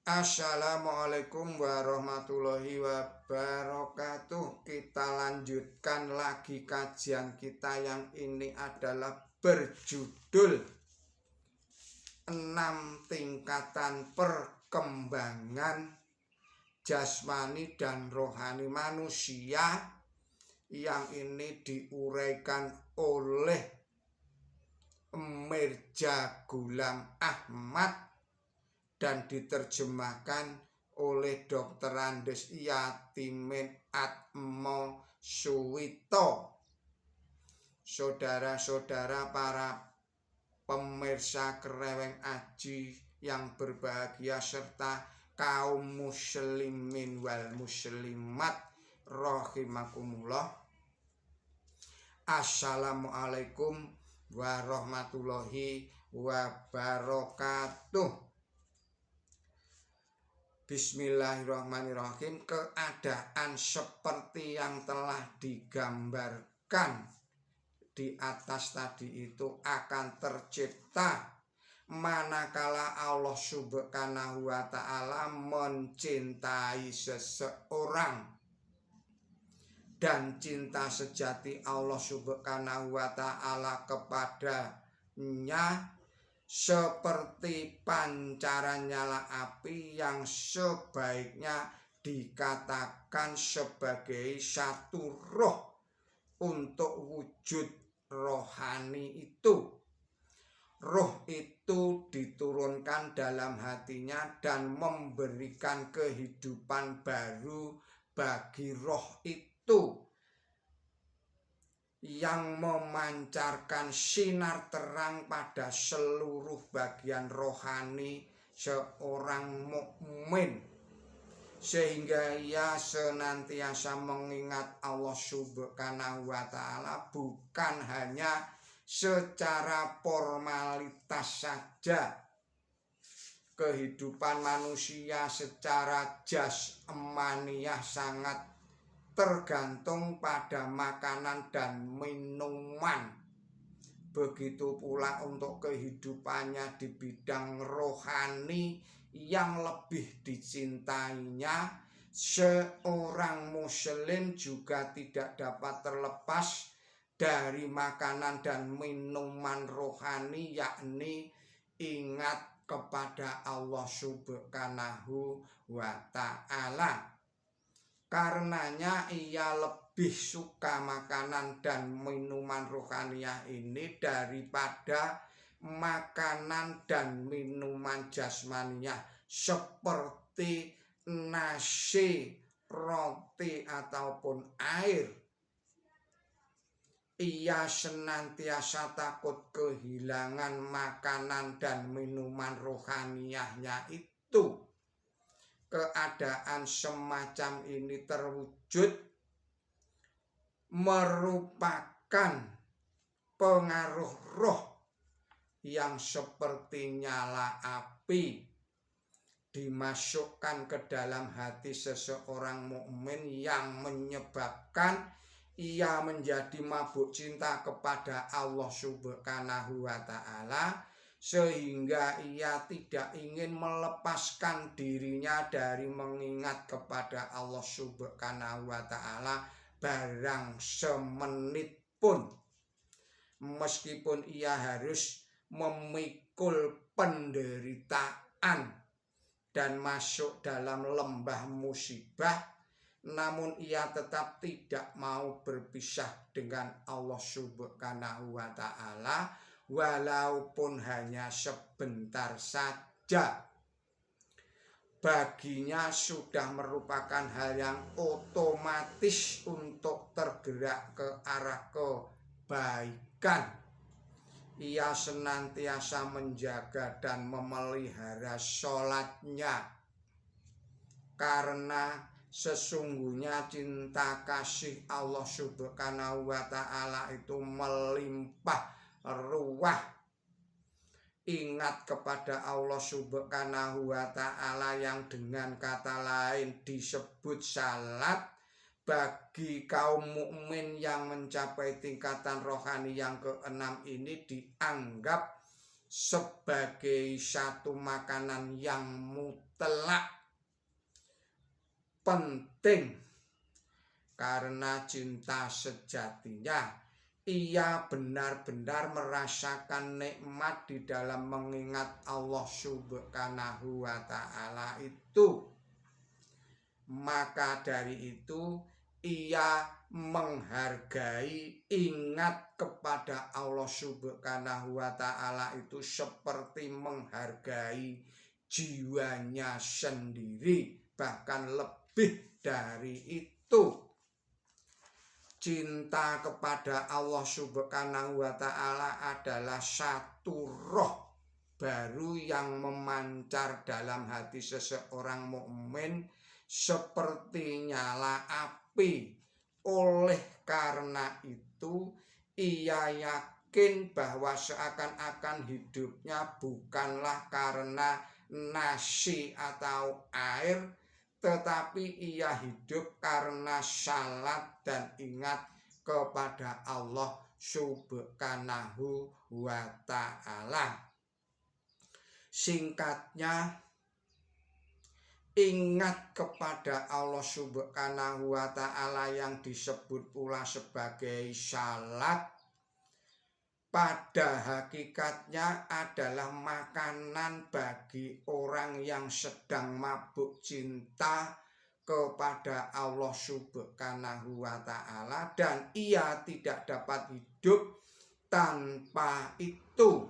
Assalamualaikum warahmatullahi wabarakatuh. Kita lanjutkan lagi kajian kita yang ini adalah berjudul 6 tingkatan perkembangan jasmani dan rohani manusia, yang ini diuraikan oleh Mirza Ghulam Ahmad dan diterjemahkan oleh Dr. Andes Yatimin Atmo Suwito. Saudara-saudara para pemirsa Kreweng Aji yang berbahagia serta kaum muslimin wal muslimat rahimakumullah. Assalamualaikum warahmatullahi wabarakatuh. Bismillahirrahmanirrahim. Keadaan seperti yang telah digambarkan di atas tadi itu akan tercipta manakala Allah Subhanahu wa ta'ala mencintai seseorang, dan cinta sejati Allah Subhanahu wa ta'ala kepadanya seperti pancaran nyala api yang sebaiknya dikatakan sebagai satu roh untuk wujud rohani itu. Roh itu diturunkan dalam hatinya dan memberikan kehidupan baru bagi roh itu, yang memancarkan sinar terang pada seluruh bagian rohani seorang mukmin, sehingga ia senantiasa mengingat Allah Subhanahu wa ta'ala bukan hanya secara formalitas saja. Kehidupan manusia secara jasmaniah sangat tergantung pada makanan dan minuman. Begitu pula untuk kehidupannya di bidang rohani yang lebih dicintainya, seorang muslim juga tidak dapat terlepas dari makanan dan minuman rohani, yakni ingat kepada Allah Subhanahu wa ta'ala. Karenanya ia lebih suka makanan dan minuman rohaniah ini daripada makanan dan minuman jasmaniah seperti nasi, roti ataupun air. Ia senantiasa takut kehilangan makanan dan minuman rohaniahnya itu. Keadaan semacam ini terwujud merupakan pengaruh roh yang seperti nyala api dimasukkan ke dalam hati seseorang mukmin, yang menyebabkan ia menjadi mabuk cinta kepada Allah Subhanahu wa ta'ala, sehingga ia tidak ingin melepaskan dirinya dari mengingat kepada Allah Subhanahu wa ta'ala barang semenit pun, meskipun ia harus memikul penderitaan dan masuk dalam lembah musibah, namun ia tetap tidak mau berpisah dengan Allah Subhanahu wa ta'ala, walaupun hanya sebentar saja. Baginya sudah merupakan hal yang otomatis untuk tergerak ke arah kebaikan. Ia senantiasa menjaga dan memelihara sholatnya, karena sesungguhnya cinta kasih Allah Subhanahu wa ta'ala itu melimpah ruah. Ingat kepada Allah Subhanahu wa ta'ala yang dengan kata lain disebut salat, bagi kaum mukmin yang mencapai tingkatan rohani yang keenam ini dianggap sebagai satu makanan yang mutlak penting, karena cinta sejatinya ia benar-benar merasakan nikmat di dalam mengingat Allah Subhanahu wa Ta'ala itu. Maka dari itu ia menghargai, ingat kepada Allah Subhanahu wa Ta'ala itu seperti menghargai jiwanya sendiri, bahkan lebih dari itu. Cinta kepada Allah Subhanahu wa Ta'ala adalah satu roh baru yang memancar dalam hati seseorang mukmin seperti nyala api. Oleh karena itu ia yakin bahwa seakan-akan hidupnya bukanlah karena nasi atau air, tetapi ia hidup karena salat dan ingat kepada Allah Subhanahu wa Ta'ala. Singkatnya, ingat kepada Allah Subhanahu wa Ta'ala yang disebut pula sebagai salat pada hakikatnya adalah makanan bagi orang yang sedang mabuk cinta kepada Allah Subhanahu wa Ta'ala, dan ia tidak dapat hidup tanpa itu.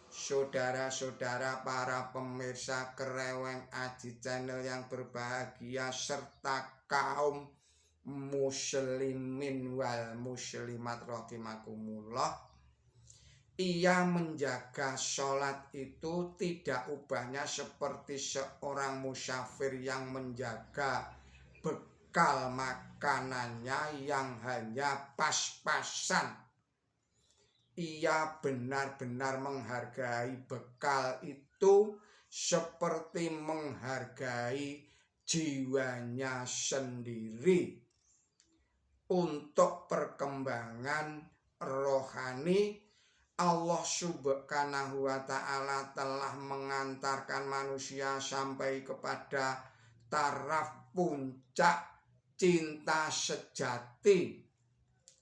Saudara-saudara para pemirsa Kereweng Aji Channel yang berbahagia, serta kaum muslimin wal muslimat rahimakumullah, ia menjaga sholat itu tidak ubahnya seperti seorang musafir yang menjaga bekal makanannya yang hanya pas-pasan. Ia benar-benar menghargai bekal itu seperti menghargai jiwanya sendiri. Untuk perkembangan rohani, Allah Subhanahu wa Ta'ala telah mengantarkan manusia sampai kepada taraf puncak cinta sejati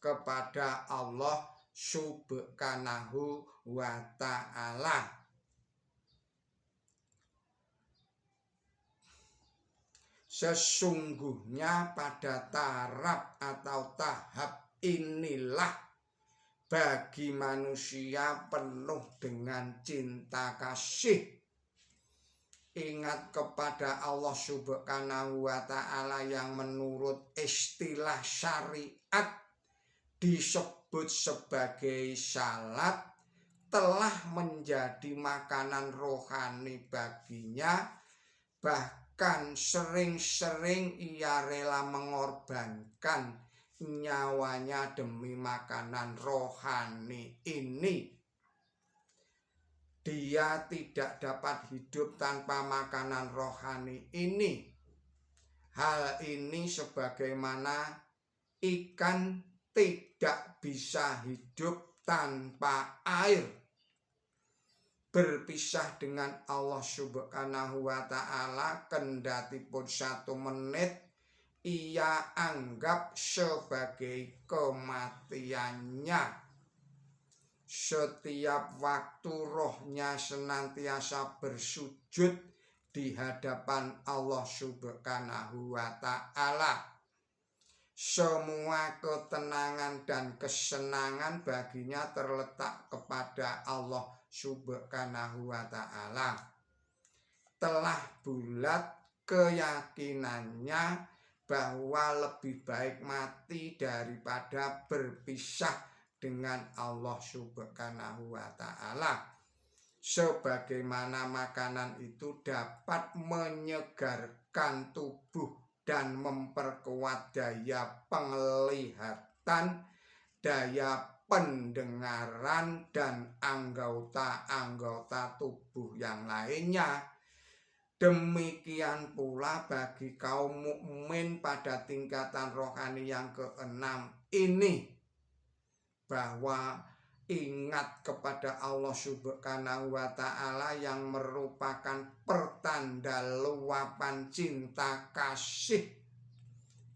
kepada Allah Subhanahu wa Ta'ala. Sesungguhnya pada taraf atau tahap inilah bagi manusia penuh dengan cinta kasih, ingat kepada Allah Subhanahu wa Ta'ala yang menurut istilah syariat disebut sebagai salat, telah menjadi makanan rohani baginya. Bahkan sering-sering ia rela mengorbankan nyawanya demi makanan rohani ini. Dia tidak dapat hidup tanpa makanan rohani ini. Hal ini sebagaimana ikan tidak bisa hidup tanpa air. Berpisah dengan Allah Subhanahu wa Ta'ala kendatipun 1 menit, ia anggap sebagai kematiannya. Setiap waktu rohnya senantiasa bersujud di hadapan Allah Subhanahu wa Ta'ala. Semua ketenangan dan kesenangan baginya terletak kepada Allah Subhanahu wa Ta'ala. Telah bulat keyakinannya bahwa lebih baik mati daripada berpisah dengan Allah Subhanahu wa Ta'ala. Sebagaimana makanan itu dapat menyegarkan tubuh dan memperkuat daya penglihatan, daya pendengaran, dan anggota-anggota tubuh yang lainnya. Demikian pula bagi kaum mukmin pada tingkatan rohani yang ke-6 ini, bahwa ingat kepada Allah Subhanahu wa Ta'ala yang merupakan pertanda luapan cinta kasih,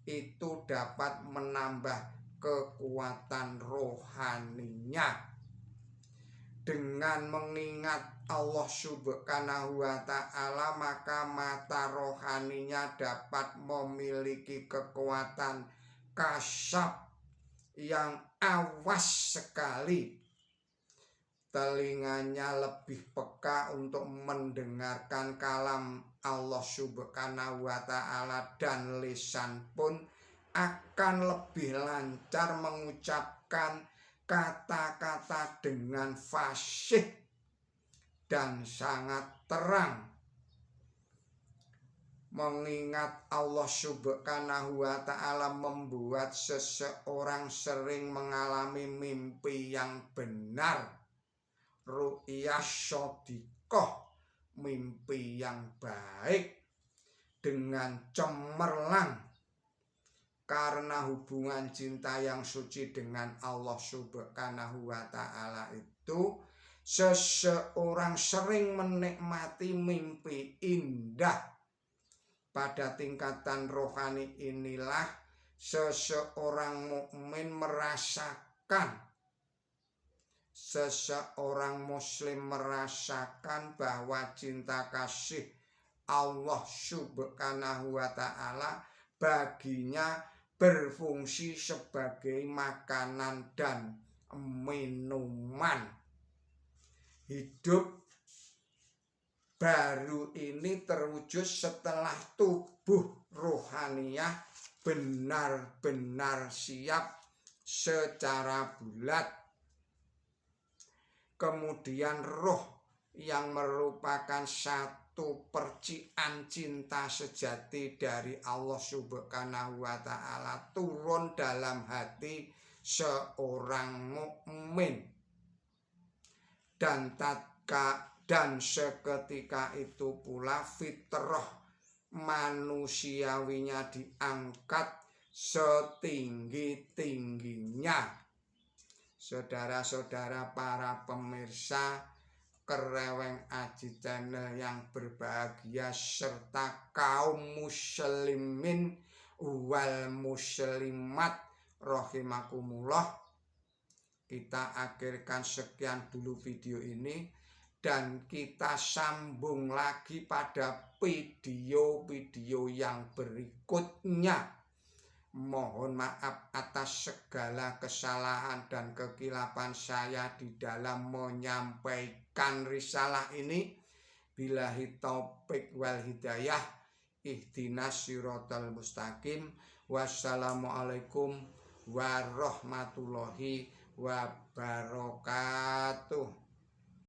itu dapat menambah kekuatan rohaninya. Dengan mengingat Allah Subhanahu wa Ta'ala, maka mata rohaninya dapat memiliki kekuatan kasyaf yang awas sekali. Telinganya lebih peka untuk mendengarkan kalam Allah Subhanahu wa Ta'ala, dan lisan pun akan lebih lancar mengucapkan kata-kata dengan fasih dan sangat terang. Mengingat Allah Subhanahu wa Ta'ala membuat seseorang sering mengalami mimpi yang benar, ru'yah shodiqoh, mimpi yang baik dengan cemerlang, karena hubungan cinta yang suci dengan Allah Subhanahu wa Ta'ala itu, seseorang sering menikmati mimpi indah. Pada tingkatan rohani inilah seseorang mukmin merasakan, seseorang muslim merasakan bahwa cinta kasih Allah Subhanahu wa Ta'ala baginya berfungsi sebagai makanan dan minuman. Hidup baru ini terwujud setelah tubuh rohaniyah benar-benar siap secara bulat. Kemudian roh yang merupakan satu percikan cinta sejati dari Allah Subhanahu wa Ta'ala turun dalam hati seorang mukmin, dan seketika itu pula fitrah manusiawinya diangkat setinggi-tingginya. Saudara-saudara para pemirsa Kereweng Aji Channel yang berbahagia, serta kaum muslimin wal muslimat rahimakumullah, kita akhirkan sekian dulu video ini, dan kita sambung lagi pada video-video yang berikutnya. Mohon maaf atas segala kesalahan dan kekilapan saya di dalam menyampaikan risalah ini. Billahi taufik wal hidayah. Ihdinas siratal mustaqim. Wassalamualaikum warahmatullahi wabarakatuh.